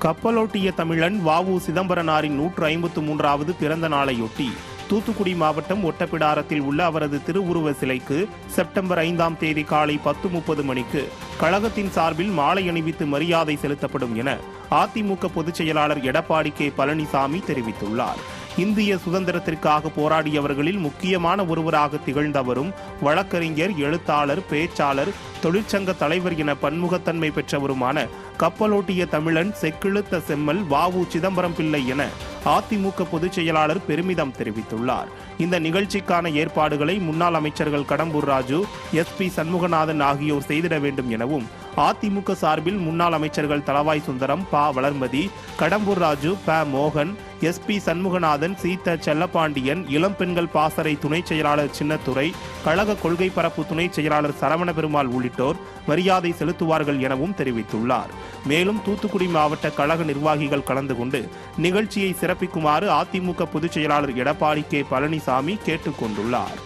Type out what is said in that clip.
கப்பலோட்டிய தமிழன் வ.உ. சிதம்பரனாரின் 153வது பிறந்த நாளையொட்டி தூத்துக்குடி மாவட்டம் ஒட்டப்பிடாரத்தில் உள்ள அவரது திருவுருவ சிலைக்கு செப்டம்பர் 5ஆம் தேதி காலை 10:30 மணிக்கு கழகத்தின் சார்பில் மாலை அணிவித்து மரியாதை செலுத்தப்படும் என அதிமுக பொதுச் செயலாளர் எடப்பாடி கே. பழனிசாமி தெரிவித்துள்ளார். இந்திய சுதந்திரத்திற்காக போராடியவர்களில் முக்கியமான ஒருவராக திகழ்ந்தவரும் வழக்கறிஞர், எழுத்தாளர், பேச்சாளர், தொழிற்சங்க தலைவர் என பன்முகத்தன்மை பெற்றவருமான கப்பலோட்டிய தமிழன் செக்கிழுத்த செம்மல் வ.உ. சிதம்பரம் பிள்ளை என அதிமுக பொதுச் செயலாளர் பெருமிதம் தெரிவித்துள்ளார். இந்த நிகழ்ச்சிக்கான ஏற்பாடுகளை முன்னாள் அமைச்சர்கள் கடம்பூர் ராஜு, எஸ்.பி. சண்முகநாதன் ஆகியோர் செய்திட வேண்டும் எனவும் அதிமுக சார்பில் முன்னாள் அமைச்சர்கள் தளவாய் சுந்தரம், ப. வளர்மதி, கடம்பூர் ராஜு, ப. மோகன், எஸ்.பி. சண்முகநாதன், சீத்த செல்லப்பாண்டியன், இளம் பெண்கள் பாசறை துணை செயலாளர் சின்னத்துரை, கழக கொள்கை பரப்பு துணை செயலாளர் சரவண பெருமாள் உள்ளிட்டோர் மரியாதை செலுத்துவார்கள் எனவும் தெரிவித்துள்ளார். மேலும் தூத்துக்குடி மாவட்ட கழக நிர்வாகிகள் கலந்து கொண்டு நிகழ்ச்சியை சிறப்பிக்குமாறு அதிமுக பொதுச் செயலாளர் எடப்பாடி கே. பழனிசாமி கேட்டுக் கொண்டுள்ளார்.